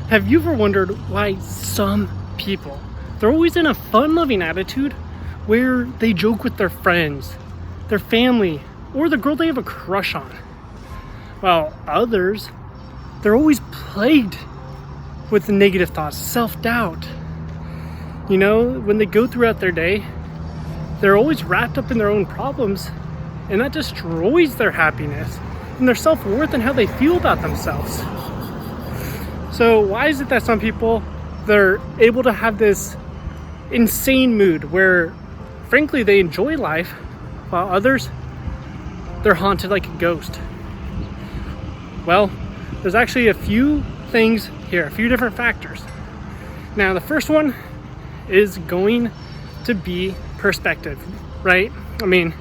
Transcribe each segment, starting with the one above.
Have you ever wondered why some people, they're always in a fun-loving attitude where they joke with their friends, their family, or the girl they have a crush on? While others, they're always plagued with negative thoughts, self-doubt. You know, when they go throughout their day, they're always wrapped up in their own problems, and that destroys their happiness and their self-worth and how they feel about themselves. So why is it that some people, they're able to have this insane mood where, frankly, they enjoy life, while others, they're haunted like a ghost? Well, there's actually a few things here, a few different factors. Now, the first one is going to be perspective, right? I mean,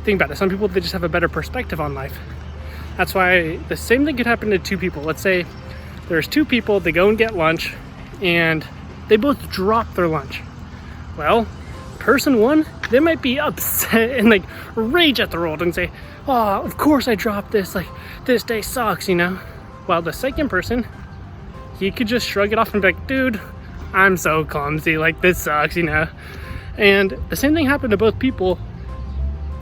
think about it. Some people, they just have a better perspective on life. That's why the same thing could happen to two people. Let's say there's two people, they go and get lunch, and they both drop their lunch. Well, person one, they might be upset and like rage at the world and say, oh, of course I dropped this, like this day sucks, you know? While the second person, he could just shrug it off and be like, dude, I'm so clumsy, like this sucks, you know? And the same thing happened to both people,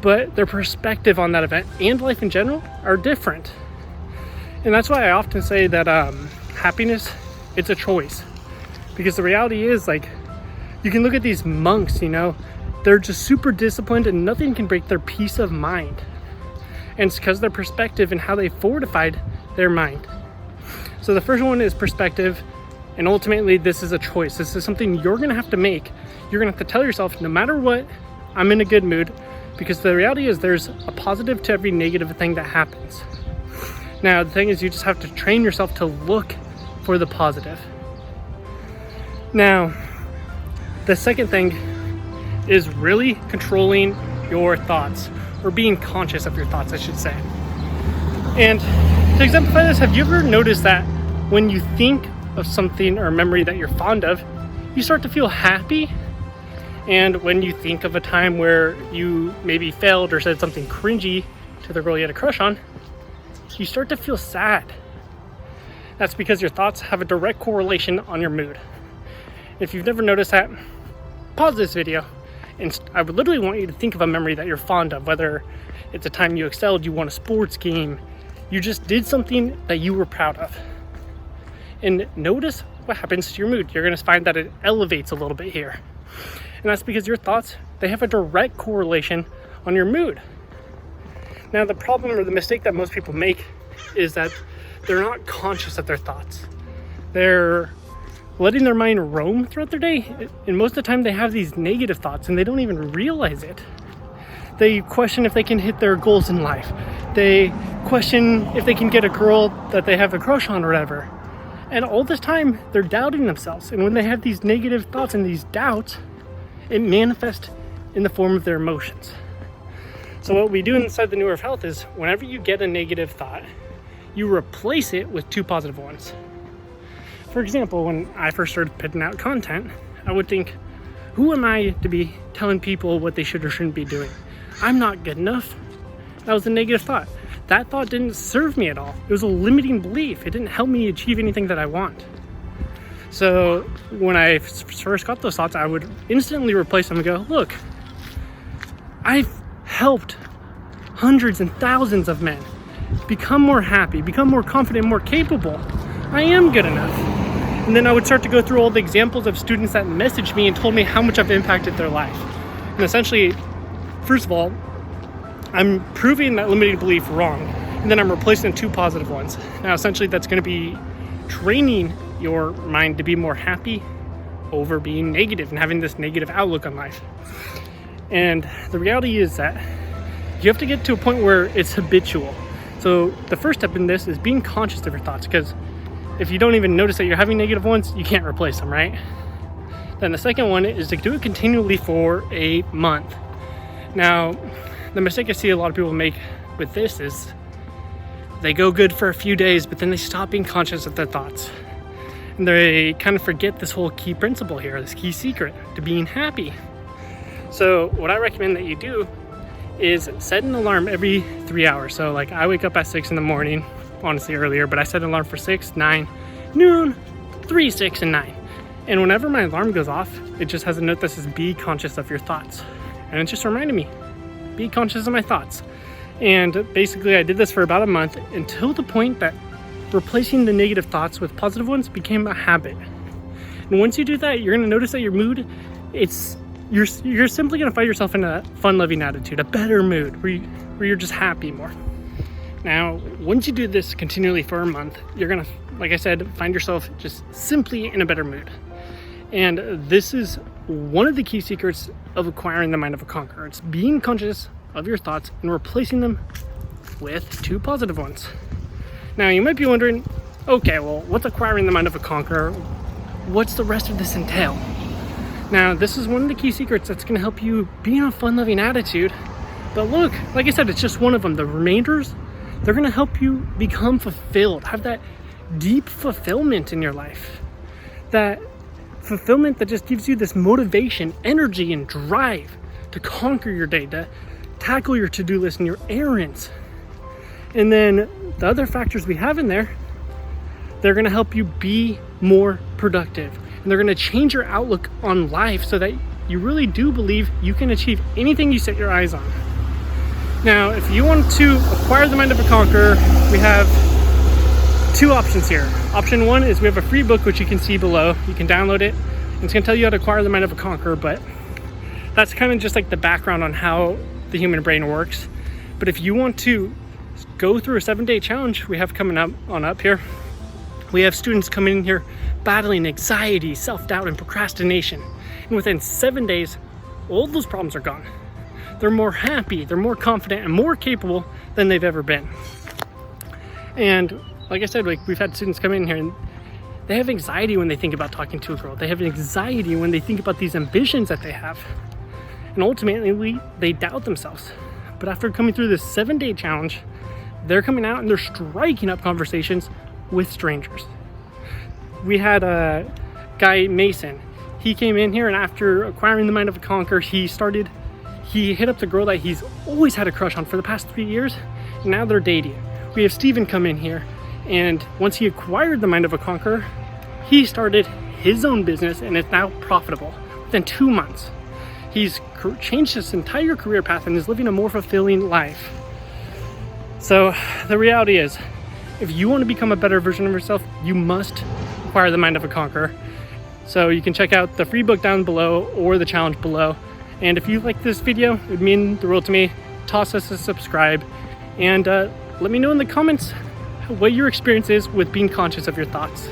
but their perspective on that event and life in general are different. And that's why I often say that happiness, it's a choice. Because the reality is, like, you can look at these monks, you know, they're just super disciplined and nothing can break their peace of mind. And it's because of their perspective and how they fortified their mind. So the first one is perspective. And ultimately, this is a choice. This is something you're going to have to make. You're going to have to tell yourself, no matter what, I'm in a good mood. Because the reality is there's a positive to every negative thing that happens. Now, the thing is, you just have to train yourself to look for the positive. Now, the second thing is really controlling your thoughts, or being conscious of your thoughts, I should say. And to exemplify this, have you ever noticed that when you think of something or a memory that you're fond of, you start to feel happy? And when you think of a time where you maybe failed or said something cringy to the girl you had a crush on, you start to feel sad. That's because your thoughts have a direct correlation on your mood. If you've never noticed that, pause this video, and I would literally want you to think of a memory that you're fond of, whether it's a time you excelled, you won a sports game, you just did something that you were proud of. And notice what happens to your mood. You're going to find that it elevates a little bit here. And that's because your thoughts, they have a direct correlation on your mood. Now, the problem or the mistake that most people make is that they're not conscious of their thoughts. They're letting their mind roam throughout their day. And most of the time they have these negative thoughts and they don't even realize it. They question if they can hit their goals in life. They question if they can get a girl that they have a crush on or whatever. And all this time, they're doubting themselves. And when they have these negative thoughts and these doubts, it manifests in the form of their emotions. So what we do inside the New Earth Health is whenever you get a negative thought, you replace it with two positive ones. For example, when I first started putting out content, I would think, who am I to be telling people what they should or shouldn't be doing? I'm not good enough. That was a negative thought. That thought didn't serve me at all. It was a limiting belief. It didn't help me achieve anything that I want. So when I first got those thoughts, I would instantly replace them and go, look, I've helped hundreds and thousands of men become more happy, become more confident, more capable. I am good enough. And then I would start to go through all the examples of students that messaged me and told me how much I've impacted their life. And essentially, first of all, I'm proving that limiting belief wrong, and then I'm replacing two positive ones. Now, essentially, that's going to be training your mind to be more happy over being negative and having this negative outlook on life. And the reality is that you have to get to a point where it's habitual. So the first step in this is being conscious of your thoughts, because if you don't even notice that you're having negative ones, you can't replace them, right? Then the second one is to do it continually for a month. Now, the mistake I see a lot of people make with this is they go good for a few days, but then they stop being conscious of their thoughts. And they kind of forget this whole key principle here, this key secret to being happy. So what I recommend that you do is set an alarm every 3 hours. So like I wake up at 6 in the morning, honestly earlier, but I set an alarm for 6, 9, noon, 3, 6, and 9. And whenever my alarm goes off, it just has a note that says, be conscious of your thoughts. And it just reminded me, be conscious of my thoughts. And basically I did this for about a month until the point that replacing the negative thoughts with positive ones became a habit. And once you do that, you're gonna notice that your mood, you're simply gonna find yourself in a fun-loving attitude, a better mood, where you're just happy more. Now, once you do this continually for a month, you're gonna, like I said, find yourself just simply in a better mood. And this is one of the key secrets of acquiring the mind of a conqueror. It's being conscious of your thoughts and replacing them with 2 positive ones. Now, you might be wondering, okay, well, what's acquiring the mind of a conqueror? What's the rest of this entail? Now, this is one of the key secrets that's going to help you be in a fun-loving attitude. But look, like I said, it's just one of them. The remainders, they're going to help you become fulfilled, have that deep fulfillment in your life. That fulfillment that just gives you this motivation, energy, and drive to conquer your day, to tackle your to-do list and your errands. And then the other factors we have in there, they're going to help you be more productive. And they're going to change your outlook on life so that you really do believe you can achieve anything you set your eyes on. Now, if you want to acquire the mind of a conqueror, we have 2 options here. Option 1 is we have a free book, which you can see below. You can download it. And it's going to tell you how to acquire the mind of a conqueror, but that's kind of just like the background on how the human brain works. But if you want to go through a 7-day challenge we have coming up here, we have students coming in here battling anxiety, self-doubt, and procrastination. And within 7 days, all those problems are gone. They're more happy, they're more confident, and more capable than they've ever been. And like I said, we've had students come in here and they have anxiety when they think about talking to a girl. They have anxiety when they think about these ambitions that they have. And ultimately, they doubt themselves. But after coming through this 7-day challenge, they're coming out and they're striking up conversations with strangers. We had a guy, Mason. He came in here, and after acquiring the mind of a conqueror, he hit up the girl that he's always had a crush on for the past 3 years, and now they're dating. We have Steven come in here, and once he acquired the mind of a conqueror, he started his own business, and it's now profitable within 2 months. He's changed his entire career path and is living a more fulfilling life. So the reality is, if you want to become a better version of yourself, you must acquire the mind of a conqueror. So you can check out the free book down below or the challenge below. And if you like this video, it would mean the world to me. Toss us a subscribe, and let me know in the comments what your experience is with being conscious of your thoughts.